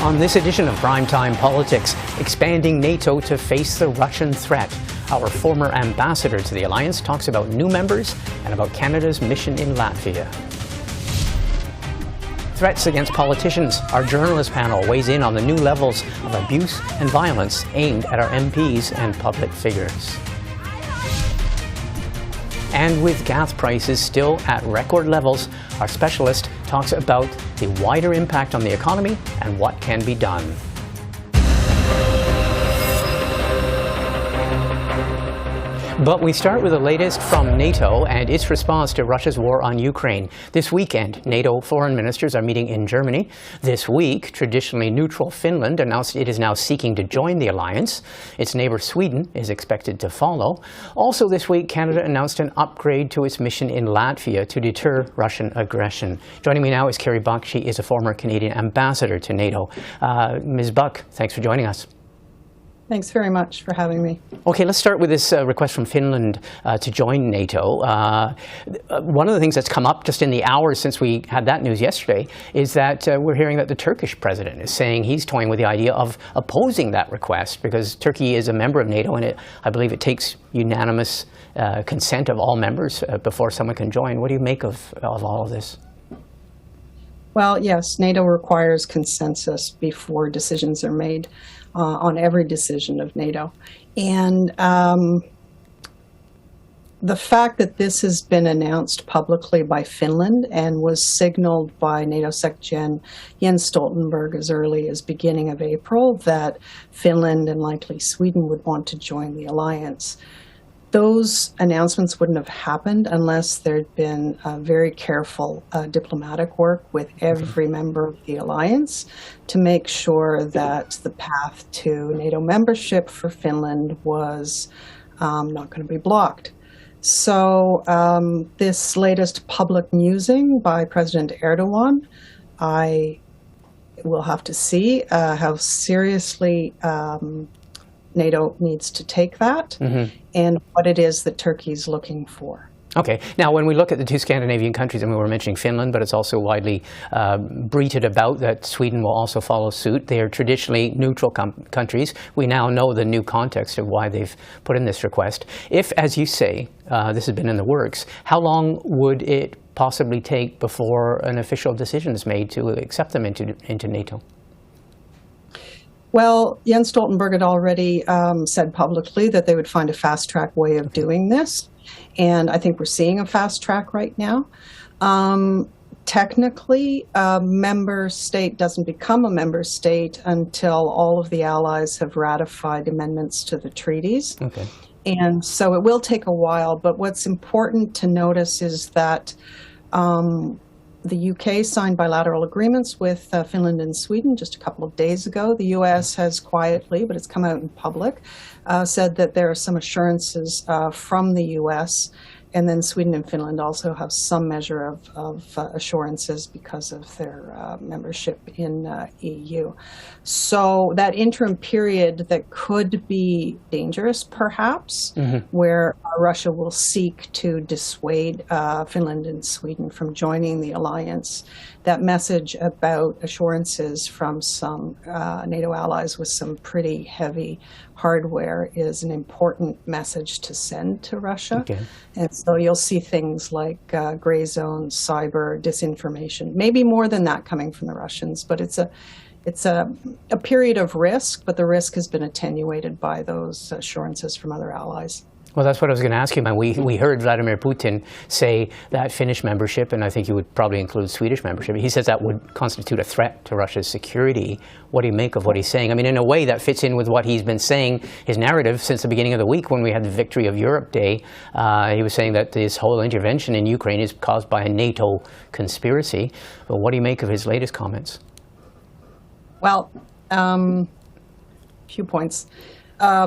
On this edition of Primetime Politics, expanding NATO to face the Russian threat. Our former ambassador to the alliance talks about new members and about Canada's mission in Latvia. Threats against politicians. Our journalist panel weighs in on the new levels of abuse and violence aimed at our MPs and public figures. And with gas prices still at record levels, our specialist talks about the wider impact on the economy and what can be done. But we start with the latest from NATO and its response to Russia's war on Ukraine. This weekend, NATO foreign ministers are meeting in Germany. This week, traditionally neutral Finland announced it is now seeking to join the alliance. Its neighbour Sweden is expected to follow. Also this week, Canada announced an upgrade to its mission in Latvia to deter Russian aggression. Joining me now is Kerry Buck. She is a former Canadian ambassador to NATO. Ms. Buck, thanks for joining us. Thanks very much for having me. Okay, let's start with this request from Finland to join NATO. One of the things that's come up just in the hours since we had that news yesterday is that we're hearing that the Turkish president is saying he's toying with the idea of opposing that request because Turkey is a member of NATO and I believe it takes unanimous consent of all members before someone can join. What do you make of all of this? Well, yes, NATO requires consensus before decisions are made on every decision of NATO. And the fact that this has been announced publicly by Finland and was signaled by NATO Secretary Jens Stoltenberg as early as beginning of April that Finland and likely Sweden would want to join the alliance. Those announcements wouldn't have happened unless there'd been very careful diplomatic work with every member of the alliance to make sure that the path to NATO membership for Finland was not going to be blocked. So this latest public musing by President Erdogan, I will have to see how seriously NATO needs to take that and what it is that Turkey's looking for. Okay. Now, when we look at the two Scandinavian countries, and we were mentioning Finland, but it's also widely bruited about that Sweden will also follow suit. They are traditionally neutral countries. We now know the new context of why they've put in this request. If, as you say, this has been in the works, how long would it possibly take before an official decision is made to accept them into NATO? Well, Jens Stoltenberg had already said publicly that they would find a fast-track way of doing this, and I think we're seeing a fast track right now. Technically, a member state doesn't become a member state until all of the allies have ratified amendments to the treaties. Okay. And so it will take a while, but what's important to notice is that the UK signed bilateral agreements with Finland and Sweden just a couple of days ago. The US has quietly, but it's come out in public, said that there are some assurances from the US, and then Sweden and Finland also have some measure of assurances because of their membership in EU. So that interim period that could be dangerous, perhaps, where Russia will seek to dissuade Finland and Sweden from joining the alliance, that message about assurances from some NATO allies with some pretty heavy hardware is an important message to send to Russia. Okay. And so you'll see things like gray zones, cyber, disinformation, maybe more than that coming from the Russians, but it's a period of risk, but the risk has been attenuated by those assurances from other allies. Well, that's what I was going to ask you, man. We heard Vladimir Putin say that Finnish membership, and I think you would probably include Swedish membership, he says that would constitute a threat to Russia's security. What do you make of what he's saying? I mean, in a way, that fits in with what he's been saying, his narrative, since the beginning of the week when we had the Victory of Europe Day. He was saying that this whole intervention in Ukraine is caused by a NATO conspiracy. But what do you make of his latest comments? Well, few points.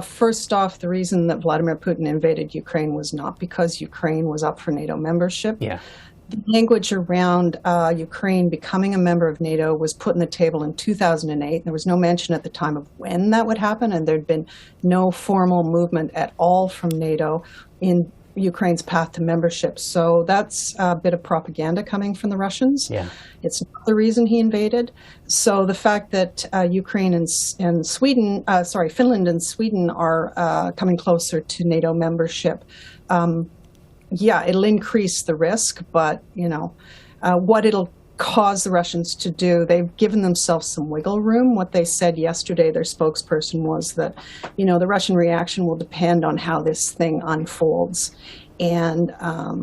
First off, the reason that Vladimir Putin invaded Ukraine was not because Ukraine was up for NATO membership. Yeah. The language around Ukraine becoming a member of NATO was put on the table in 2008. There was no mention at the time of when that would happen, and there'd been no formal movement at all from NATO in Ukraine's path to membership. So that's a bit of propaganda coming from the Russians. Yeah. It's not the reason he invaded. So the fact that Ukraine and Sweden, Finland and Sweden are coming closer to NATO membership, it'll increase the risk, but what it'll cause the Russians to do, they've given themselves some wiggle room. What they said yesterday, their spokesperson, was that, the Russian reaction will depend on how this thing unfolds. And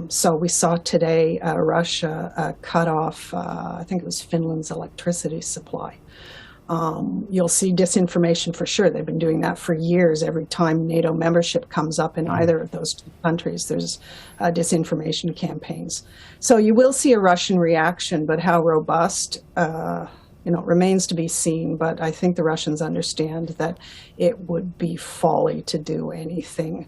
so we saw today Russia cut off, I think it was Finland's electricity supply. You'll see disinformation for sure. They've been doing that for years. Every time NATO membership comes up in either of those two countries, there's disinformation campaigns. So you will see a Russian reaction, but how robust, remains to be seen. But I think the Russians understand that it would be folly to do anything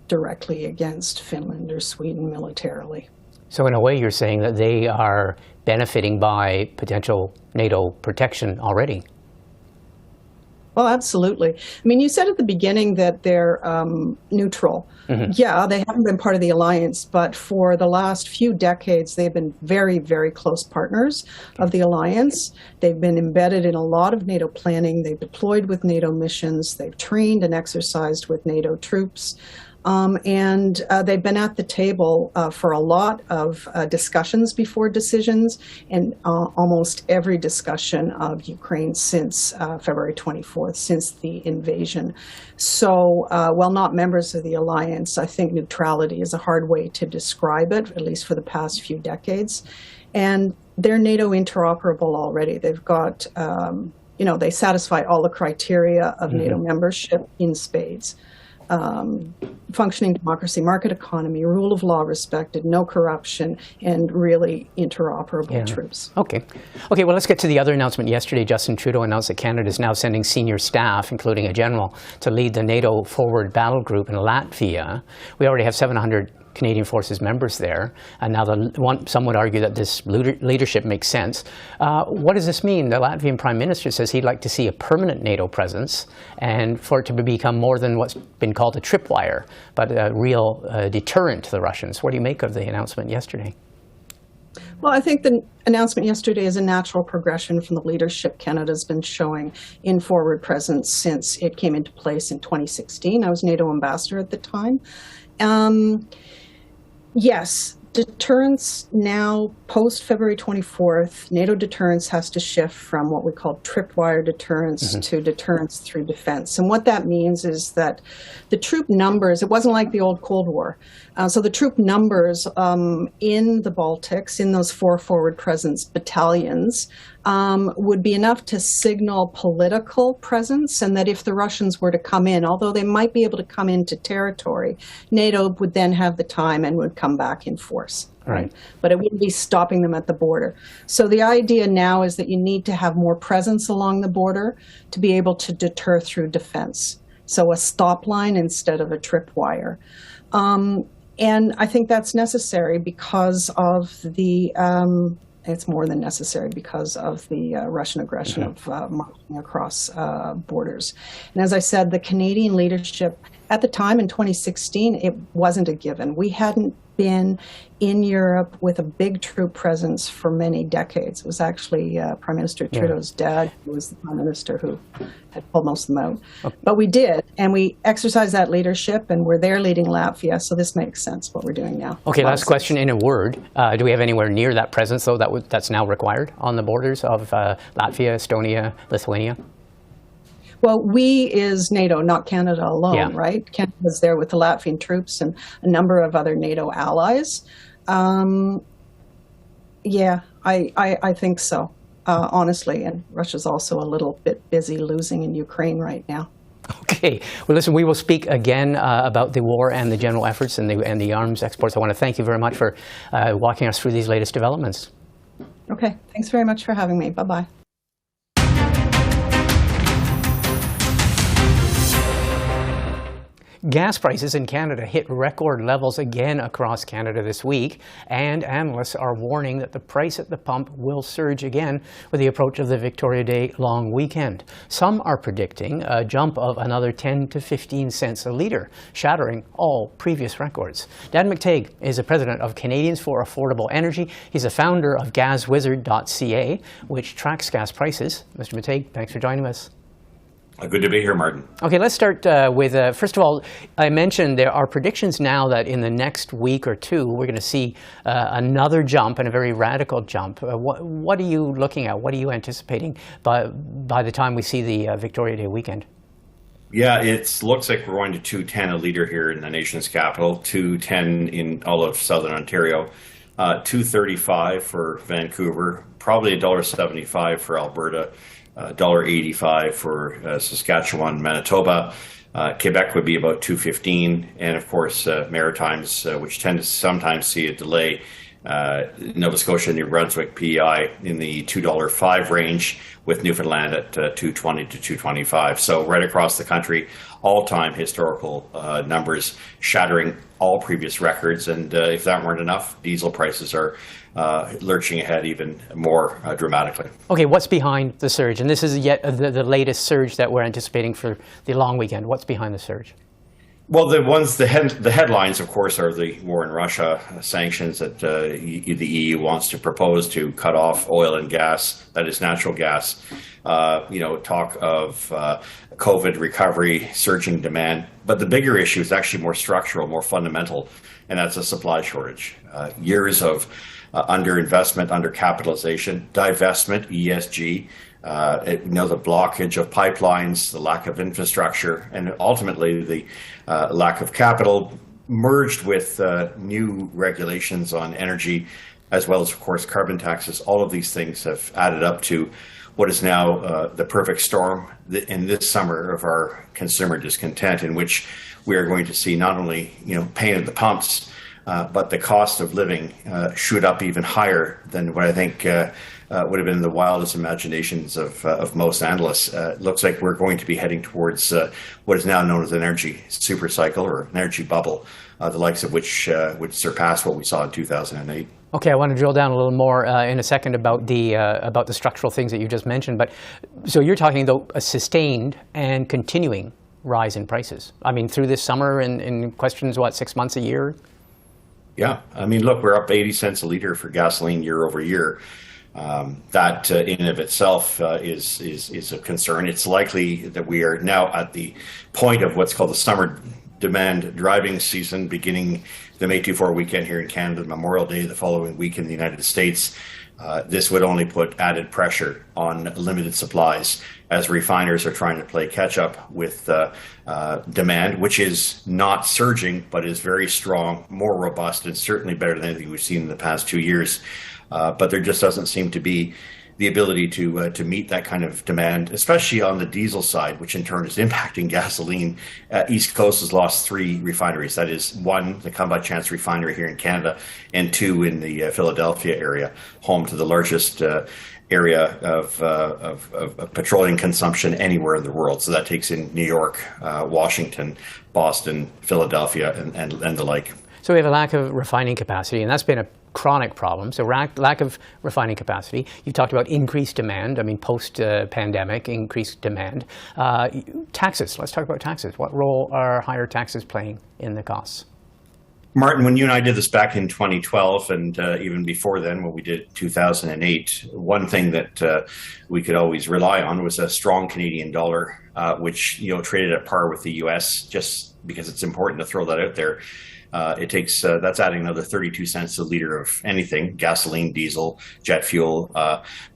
directly against Finland or Sweden militarily. So in a way, you're saying that they are benefiting by potential NATO protection already. Well, absolutely. I mean, you said at the beginning that they're neutral. Mm-hmm. Yeah, they haven't been part of the alliance, but for the last few decades, they've been very, very close partners of the alliance. They've been embedded in a lot of NATO planning. They've deployed with NATO missions. They've trained and exercised with NATO troops. And they've been at the table for a lot of discussions before decisions, and almost every discussion of Ukraine since February 24th, since the invasion. So while not members of the alliance, I think neutrality is a hard way to describe it, at least for the past few decades. And they're NATO interoperable already. They've got, they satisfy all the criteria of NATO membership in spades. Functioning democracy, market economy, rule of law respected, no corruption, and really interoperable troops. Okay, well, let's get to the other announcement. Yesterday, Justin Trudeau announced that Canada is now sending senior staff, including a general, to lead the NATO Forward Battle Group in Latvia. We already have 700 Canadian Forces members there, and now some would argue that this leadership makes sense. What does this mean? The Latvian Prime Minister says he'd like to see a permanent NATO presence and for it to become more than what's been called a tripwire, but a real deterrent to the Russians. What do you make of the announcement yesterday? Well, I think the announcement yesterday is a natural progression from the leadership Canada's been showing in forward presence since it came into place in 2016. I was NATO ambassador at the time. Yes, deterrence now, post-February 24th, NATO deterrence has to shift from what we call tripwire deterrence to deterrence through defense. And what that means is that the troop numbers, it wasn't like the old Cold War. So the troop numbers in the Baltics, in those 4 forward presence battalions, would be enough to signal political presence, and that if the Russians were to come in, although they might be able to come into territory, NATO would then have the time and would come back in force. Right. But it wouldn't be stopping them at the border. So the idea now is that you need to have more presence along the border to be able to deter through defense. So a stop line instead of a tripwire. And I think that's necessary because of the it's more than necessary because of the Russian aggression of marching across borders. And as I said, the Canadian leadership at the time in 2016, it wasn't a given. We hadn't been in Europe with a big troop presence for many decades. It was actually Prime Minister Trudeau's dad who was the Prime Minister who had pulled most of them out. Okay. But we did, and we exercised that leadership, and we're there leading Latvia, so this makes sense what we're doing now. Okay, last question in a word. Do we have anywhere near that presence, though, that's now required on the borders of Latvia, Estonia, Lithuania? Well, we is NATO, not Canada alone, right? Canada's there with the Latvian troops and a number of other NATO allies. I think so, honestly. And Russia's also a little bit busy losing in Ukraine right now. Okay. Well, listen, we will speak again about the war and the general efforts and the arms exports. I want to thank you very much for walking us through these latest developments. Okay. Thanks very much for having me. Bye-bye. Gas prices in Canada hit record levels again across Canada this week, and analysts are warning that the price at the pump will surge again with the approach of the Victoria Day long weekend. Some are predicting a jump of another 10 to 15 cents a litre, shattering all previous records. Dan McTeague is the president of Canadians for Affordable Energy. He's a founder of GasWizard.ca, which tracks gas prices. Mr. McTeague, thanks for joining us. Good to be here, Martin. Okay, let's start with, first of all, I mentioned there are predictions now that in the next week or two, we're going to see another jump, and a very radical jump. What are you looking at? What are you anticipating by the time we see the Victoria Day weekend? Yeah, it looks like we're going to 210 a litre here in the nation's capital, 210 in all of southern Ontario, 235 for Vancouver, probably $1.75 for Alberta, $1.85 for Saskatchewan, Manitoba. Quebec would be about $2.15, and of course Maritimes, which tend to sometimes see a delay. Nova Scotia, New Brunswick, PEI in the $2.05 range, with Newfoundland at $2.20 to $2.25. So right across the country, all-time historical numbers, shattering all previous records. And if that weren't enough, diesel prices are lurching ahead even more dramatically. Okay, what's behind the surge? And this is yet the latest surge that we're anticipating for the long weekend. What's behind the surge? Well, the headlines, of course, are the war in Russia, sanctions that the EU wants to propose to cut off oil and gas, that is natural gas. Talk of COVID recovery, surging demand. But the bigger issue is actually more structural, more fundamental, and that's a supply shortage. Years of underinvestment, undercapitalization, divestment, ESG. The blockage of pipelines, the lack of infrastructure, and ultimately the lack of capital, merged with new regulations on energy, as well as, of course, carbon taxes. All of these things have added up to what is now the perfect storm in this summer of our consumer discontent, in which we are going to see not only pain at the pumps, but the cost of living shoot up even higher than what I think would have been the wildest imaginations of most analysts. It looks like we're going to be heading towards what is now known as an energy supercycle or an energy bubble, the likes of which would surpass what we saw in 2008. Okay, I want to drill down a little more in a second about the structural things that you just mentioned. But so you're talking, though, a sustained and continuing rise in prices. I mean, through this summer, in questions, 6 months, a year? Yeah, I mean, look, we're up 80 cents a litre for gasoline year over year. That in and of itself is a concern. It's likely that we are now at the point of what's called the summer demand driving season, beginning the May 24 weekend here in Canada, Memorial Day the following week in the United States. This would only put added pressure on limited supplies as refiners are trying to play catch up with demand, which is not surging, but is very strong, more robust, and certainly better than anything we've seen in the past 2 years. But there just doesn't seem to be the ability to meet that kind of demand, especially on the diesel side, which in turn is impacting gasoline. East Coast has lost 3 refineries. That is 1, the Come By Chance refinery here in Canada, and 2 in the Philadelphia area, home to the largest area of petroleum consumption anywhere in the world. So that takes in New York, Washington, Boston, Philadelphia, and the like. So we have a lack of refining capacity, and that's been a chronic problem. So lack of refining capacity. You talked about increased demand. I mean, post-pandemic, increased demand. Taxes. Let's talk about taxes. What role are higher taxes playing in the costs? Martin, when you and I did this back in 2012, and even before then, when we did 2008, one thing that we could always rely on was a strong Canadian dollar, which traded at par with the U.S. Just because it's important to throw that out there. It takes that's adding another 32 cents a litre of anything, gasoline, diesel, jet fuel.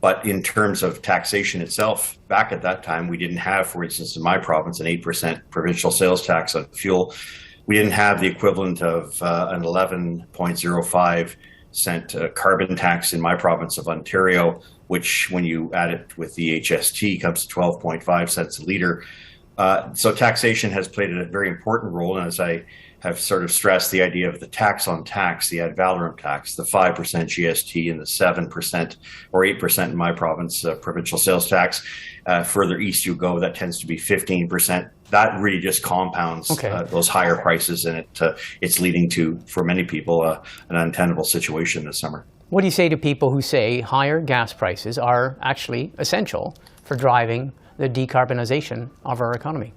But in terms of taxation itself, back at that time, we didn't have, for instance, in my province, an 8% provincial sales tax on fuel. We didn't have the equivalent of an 11.05 cent carbon tax in my province of Ontario, which when you add it with the HST comes to 12.5 cents a litre. So taxation has played a very important role. And as I have sort of stressed the idea of the tax on tax, the ad valorem tax, the 5% GST and the 7% or 8% in my province, provincial sales tax. Further east you go, that tends to be 15%. That really just compounds those higher prices, and it's leading to, for many people, an untenable situation this summer. What do you say to people who say higher gas prices are actually essential for driving the decarbonization of our economy?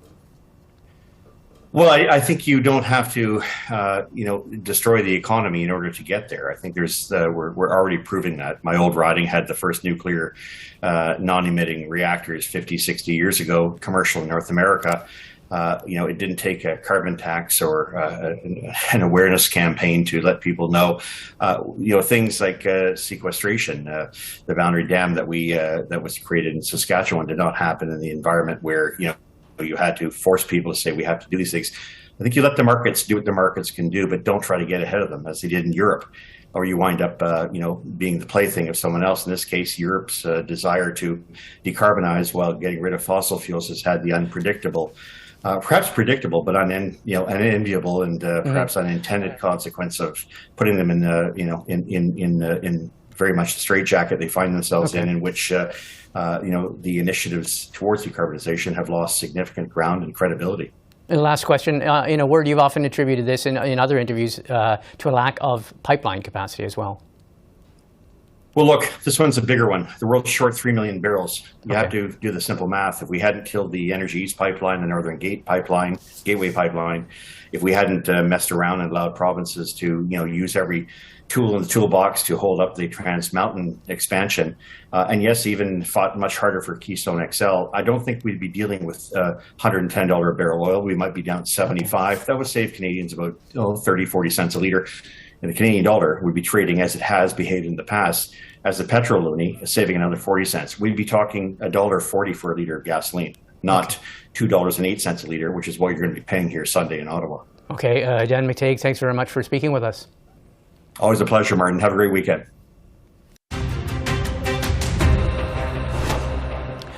Well, I think you don't have to, destroy the economy in order to get there. I think we're already proving that. My old riding had the first nuclear non-emitting reactors 50, 60 years ago, commercial in North America. It didn't take a carbon tax or an awareness campaign to let people know. Things like sequestration, the Boundary Dam that was created in Saskatchewan did not happen in the environment where you had to force people to say we have to do these things. I think you let the markets do what the markets can do, but don't try to get ahead of them as they did in Europe, or you wind up being the plaything of someone else. In this case, Europe's desire to decarbonize while getting rid of fossil fuels has had the unpredictable. Perhaps predictable, but unenviable and perhaps unintended consequence of putting them in very much the straitjacket they find themselves in which the initiatives towards decarbonization have lost significant ground and credibility. And last question, in a word, you've often attributed this in other interviews to a lack of pipeline capacity as well. Well, look, this one's a bigger one. The world's short 3 million barrels. You have to do the simple math. If we hadn't killed the Energy East pipeline, the Northern Gateway pipeline, if we hadn't messed around and allowed provinces to, use every tool in the toolbox to hold up the Trans Mountain expansion, and yes, even fought much harder for Keystone XL, I don't think we'd be dealing with $110 a barrel oil. We might be down 75. That would save Canadians about 30, 40 cents a litre. And the Canadian dollar would be trading as it has behaved in the past as the petrol loonie, saving another 40 cents. We'd be talking $1.40 for a litre of gasoline, not $2.08 a litre, which is what you're going to be paying here Sunday in Ottawa. Okay, Dan McTeague, thanks very much for speaking with us. Always a pleasure, Martin. Have a great weekend.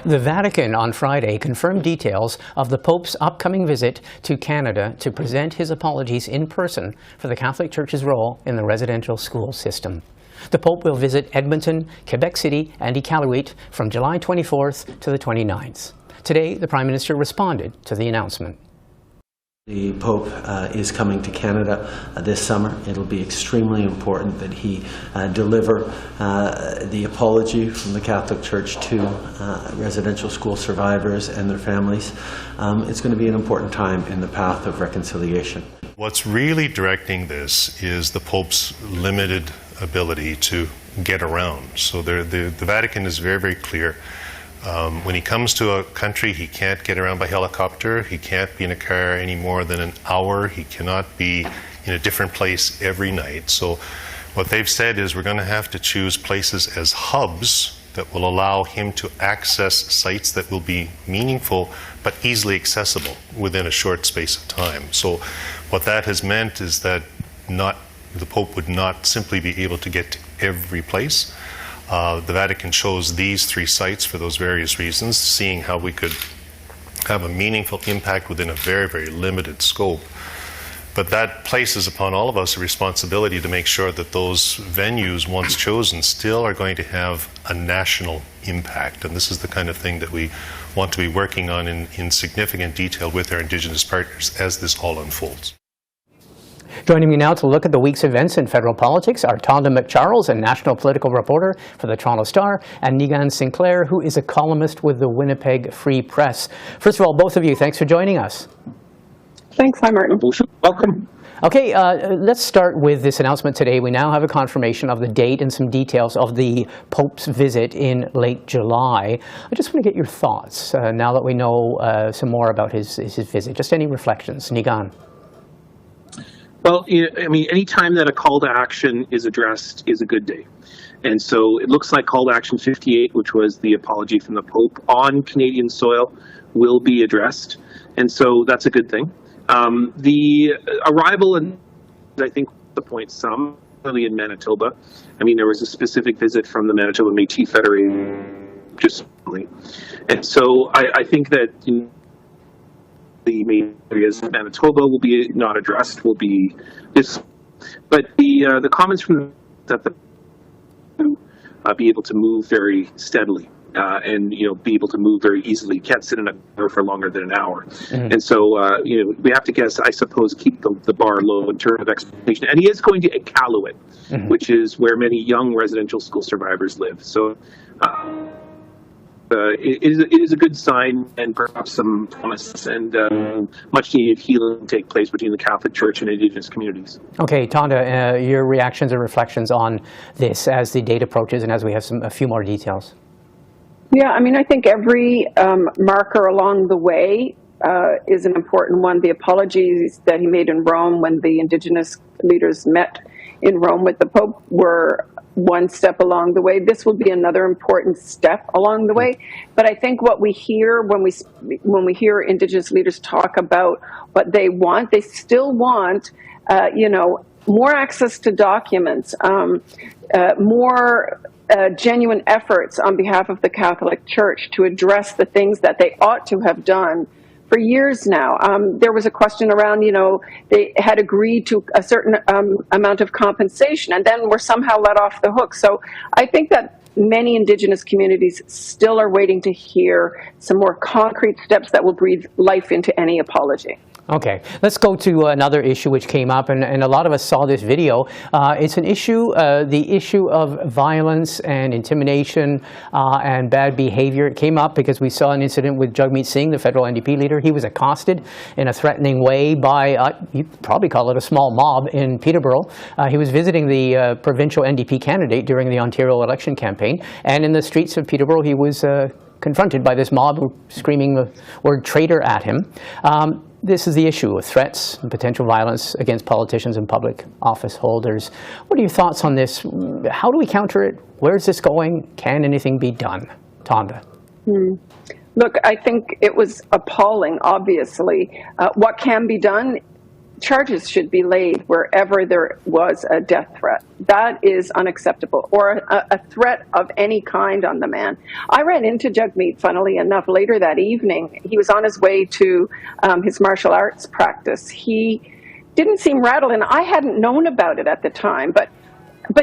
The Vatican on Friday confirmed details of the Pope's upcoming visit to Canada to present his apologies in person for the Catholic Church's role in the residential school system. The Pope will visit Edmonton, Quebec City, and Iqaluit from July 24th to the 29th. Today, the Prime Minister responded to the announcement. The Pope is coming to Canada this summer. It'll be extremely important that he deliver the apology from the Catholic Church to residential school survivors and their families. It's going to be an important time in the path of reconciliation. What's really directing this is the Pope's limited ability to get around. So the Vatican is very, very clear. When he comes to a country, he can't get around by helicopter. He can't be in a car any more than an hour. He cannot be in a different place every night. So what they've said is we're going to have to choose places as hubs that will allow him to access sites that will be meaningful but easily accessible within a short space of time. So what that has meant is that the Pope would not simply be able to get to every place. The Vatican chose these 3 sites for those various reasons, seeing how we could have a meaningful impact within a very, very limited scope. But that places upon all of us a responsibility to make sure that those venues, once chosen, still are going to have a national impact. And this is the kind of thing that we want to be working on in significant detail with our Indigenous partners as this all unfolds. Joining me now to look at the week's events in federal politics are Tonda MacCharles, a national political reporter for the Toronto Star, and Niigaan Sinclair, who is a columnist with the Winnipeg Free Press. First of all, both of you, thanks for joining us. Thanks. Hi, Martin. Welcome. Okay, let's start with this announcement today. We now have a confirmation of the date and some details of the Pope's visit in late July. I just want to get your thoughts now that we know some more about his visit. Just any reflections. Niigaan. Well, I mean, any time that a call to action is addressed is a good day. And so it looks like call to action 58, which was the apology from the Pope on Canadian soil, will be addressed. And so that's a good thing. The arrival, and I think the point some, really in Manitoba. I mean, there was a specific visit from the Manitoba McTeague Federation just recently. And so I think that the main areas of Manitoba will be not addressed. Will be this, but the comments from that the be able to move very steadily. And be able to move very easily. Can't sit in a car for longer than an hour, and so we have to guess. I suppose keep the bar low in terms of expectation. And he is going to Iqaluit, which is where many young residential school survivors live. So it is a good sign, and perhaps some promise and much needed healing take place between the Catholic Church and Indigenous communities. Okay, Tonda, your reactions and reflections on this as the date approaches and as we have a few more details. Yeah, I mean, I think every marker along the way is an important one. The apologies that he made in Rome when the Indigenous leaders met in Rome with the Pope were one step along the way. This will be another important step along the way. But I think what we hear when we hear Indigenous leaders talk about what they want, they still want, more access to documents, more genuine efforts on behalf of the Catholic Church to address the things that they ought to have done for years now. There was a question around, they had agreed to a certain amount of compensation and then were somehow let off the hook. So I think that many Indigenous communities still are waiting to hear some more concrete steps that will breathe life into any apology. Okay, let's go to another issue which came up, and a lot of us saw this video. It's an issue, the issue of violence and intimidation and bad behavior. It came up because we saw an incident with Jagmeet Singh, the federal NDP leader. He was accosted in a threatening way by, you'd probably call it a small mob in Peterborough. He was visiting the provincial NDP candidate during the Ontario election campaign, and in the streets of Peterborough he was confronted by this mob screaming the word traitor at him. This is the issue of threats and potential violence against politicians and public office holders. What are your thoughts on this? How do we counter it? Where is this going? Can anything be done? Tonda. Look, I think it was appalling, obviously. What can be done? Charges should be laid wherever there was a death threat. That is unacceptable, or a threat of any kind on the man. I ran into Jagmeet, funnily enough, later that evening. He was on his way to his martial arts practice. He didn't seem rattled, and I hadn't known about it at the time, but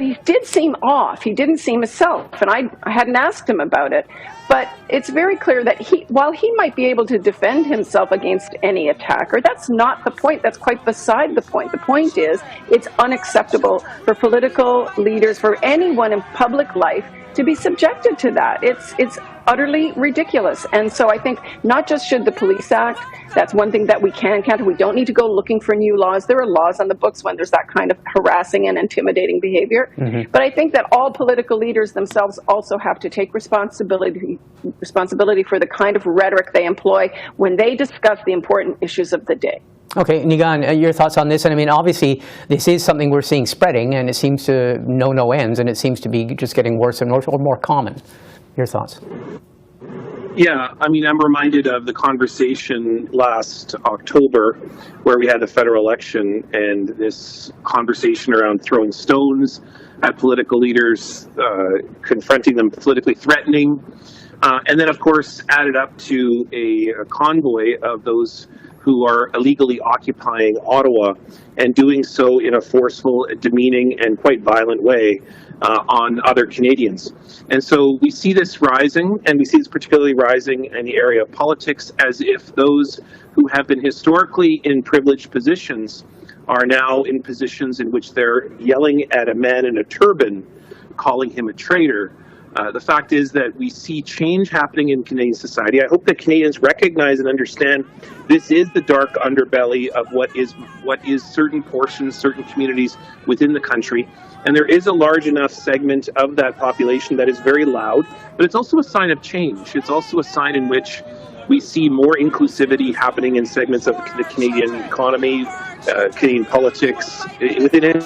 he did seem off. He didn't seem himself, and I hadn't asked him about it. But it's very clear that while he might be able to defend himself against any attacker, that's not the point. That's quite beside the point. The point is it's unacceptable for political leaders, for anyone in public life, to be subjected to that. It's utterly ridiculous. And so I think not just should the police act, that's one thing that we can counter. We don't need to go looking for new laws. There are laws on the books when there's that kind of harassing and intimidating behavior. But I think that all political leaders themselves also have to take responsibility for the kind of rhetoric they employ when they discuss the important issues of the day. Okay, Niigaan, your thoughts on this? And I mean, obviously, this is something we're seeing spreading, and it seems to know no ends, and it seems to be just getting worse and worse, or more common. Your thoughts? Yeah, I mean, I'm reminded of the conversation last October where we had the federal election and this conversation around throwing stones at political leaders, confronting them politically, threatening, and then, of course, added up to a convoy of those who are illegally occupying Ottawa and doing so in a forceful, demeaning, and quite violent way on other Canadians. And so we see this rising, and we see this particularly rising in the area of politics, as if those who have been historically in privileged positions are now in positions in which they're yelling at a man in a turban, calling him a traitor. The fact is that we see change happening in Canadian society. I hope that Canadians recognize and understand this is the dark underbelly of what is certain portions, certain communities within the country. And there is a large enough segment of that population that is very loud, but it's also a sign of change. It's also a sign in which we see more inclusivity happening in segments of the Canadian economy, Canadian politics, within it.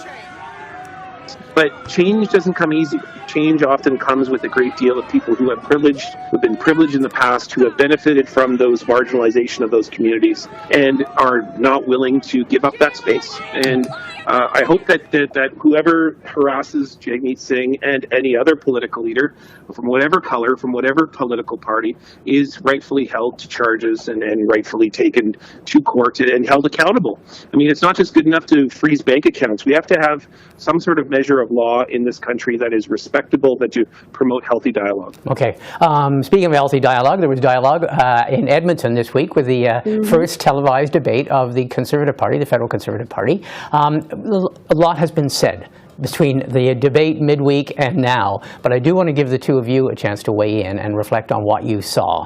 But change doesn't come easy. Change often comes with a great deal of people who have been privileged in the past, who have benefited from those marginalization of those communities and are not willing to give up that space. And I hope that whoever harasses Jagmeet Singh and any other political leader from whatever color, from whatever political party, is rightfully held to charges and rightfully taken to court and held accountable. I mean, it's not just good enough to freeze bank accounts. We have to have some sort of measure of law in this country that is respectable, that to promote healthy dialogue. Okay. Speaking of healthy dialogue, there was dialogue in Edmonton this week with the first televised debate of the Conservative Party, the Federal Conservative Party. A lot has been said between the debate midweek and now, but I do want to give the two of you a chance to weigh in and reflect on what you saw.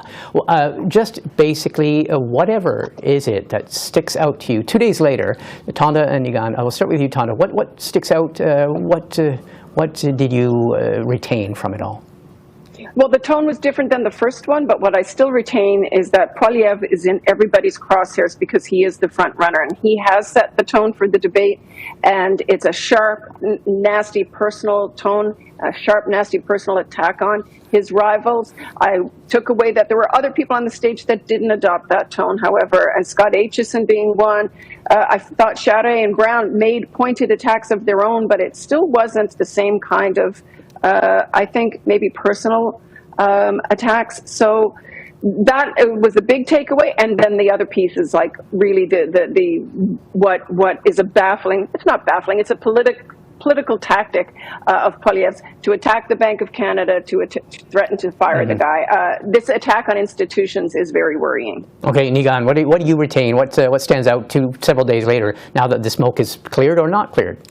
Just basically, whatever is it that sticks out to you 2 days later, Tonda and Niigaan, I will start with you, Tonda. What sticks out? What did you retain from it all? Well, the tone was different than the first one, but what I still retain is that Poilievre is in everybody's crosshairs because he is the front runner, and he has set the tone for the debate, and it's a sharp, nasty personal tone, a sharp, nasty personal attack on his rivals. I took away that there were other people on the stage that didn't adopt that tone, however, and Scott Aitchison being one. I thought Charest and Brown made pointed attacks of their own, but it still wasn't the same kind of I think maybe personal attacks. So that was a big takeaway. And then the other piece is like really the what is a baffling. It's not baffling. It's a political tactic of Poilievre's to attack the Bank of Canada, to threaten to fire the guy. This attack on institutions is very worrying. Okay, Niigaan, what do you retain? What stands out to several days later now that the smoke is cleared or not cleared?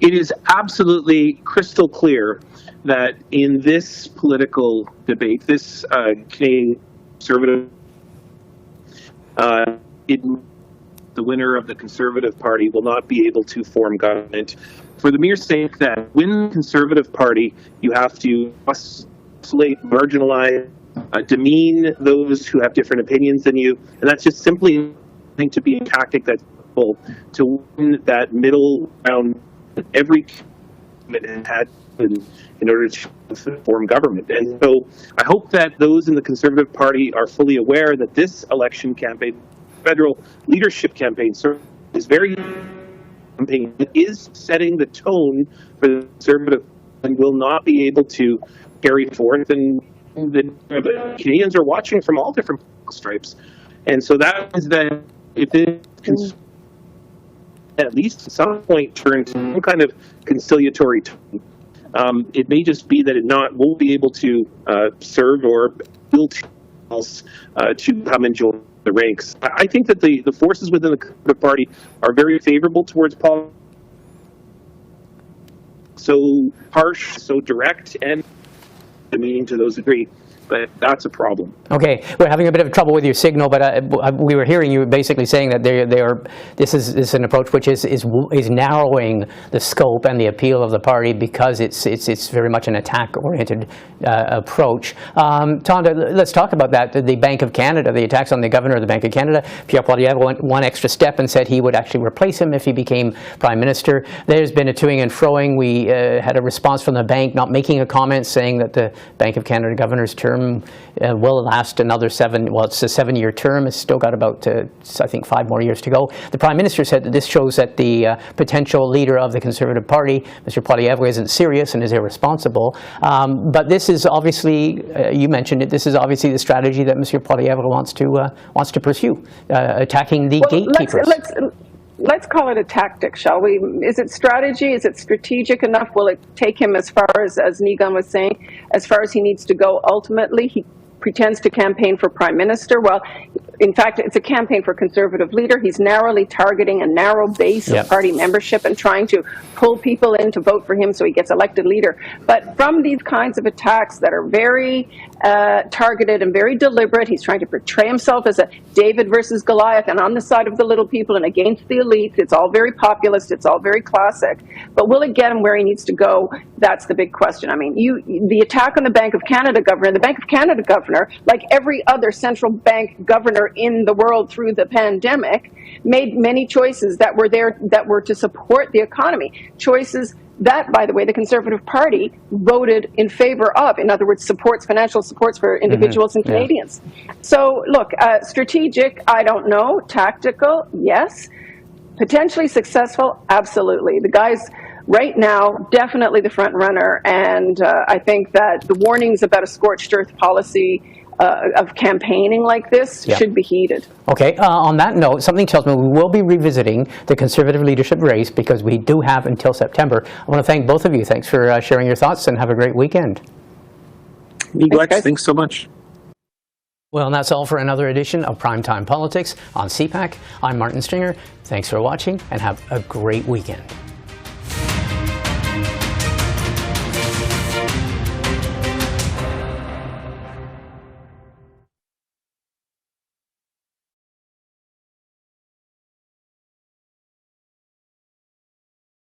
It is absolutely crystal clear that in this political debate, this Canadian Conservative, the winner of the Conservative Party will not be able to form government for the mere sake that win the Conservative Party, you have to isolate, marginalize, demean those who have different opinions than you, and that's just simply going to be a tactic that's helpful to win that middle ground. Every candidate had in order to form government. And so I hope that those in the Conservative Party are fully aware that this election campaign, federal leadership campaign, is very campaign is setting the tone for the Conservative and will not be able to carry forth. And the Canadians are watching from all different stripes. And so that means that if it at least at some point turn to some kind of conciliatory tone. It may just be that it won't be able to serve or build else to come and join the ranks. I think that the forces within the Conservative Party are very favorable towards Paul. So harsh, so direct, and demeaning to those who agree. But that's a problem. Okay, we're having a bit of trouble with your signal, but we were hearing you basically saying that this is an approach which is narrowing the scope and the appeal of the party because it's very much an attack-oriented approach. Tonda, let's talk about that. The Bank of Canada, the attacks on the governor of the Bank of Canada, Pierre Poilievre went one extra step and said he would actually replace him if he became prime minister. There's been a toing and froing. We had a response from the bank not making a comment, saying that the Bank of Canada governor's term will last another it's a 7-year term. It's still got about, I think, 5 more years to go. The Prime Minister said that this shows that the potential leader of the Conservative Party, Mr. Poilievre, isn't serious and is irresponsible. But this is obviously, you mentioned it, this is obviously the strategy that Mr. Poilievre wants to pursue, attacking the gatekeepers. Let's call it a tactic, shall we? Is it strategy? Is it strategic enough? Will it take him as far as Niigaan was saying, as far as he needs to go ultimately? He pretends to campaign for prime minister. Well, in fact, it's a campaign for conservative leader. He's narrowly targeting a narrow base of party membership and trying to pull people in to vote for him so he gets elected leader. But from these kinds of attacks that are very targeted and very deliberate, he's trying to portray himself as a David versus Goliath and on the side of the little people and against the elites. It's all very populist. It's all very classic. But will it get him where he needs to go? That's the big question. I mean, the attack on the Bank of Canada governor, the Bank of Canada governor, like every other central bank governor in the world through the pandemic, made many choices that were to support the economy. Choices that, by the way, the Conservative Party voted in favor of. In other words, financial supports for individuals and Canadians. So, look, strategic, I don't know. Tactical, yes. Potentially successful? Absolutely. The guy's right now definitely the front runner, and I think that the warnings about a scorched earth policy of campaigning like this should be heeded. Okay, on that note, something tells me we will be revisiting the Conservative leadership race because we do have until September. I want to thank both of you. Thanks for sharing your thoughts, and have a great weekend. Thanks so much. Well, and that's all for another edition of Primetime Politics on CPAC. I'm Martin Stringer. Thanks for watching, and have a great weekend.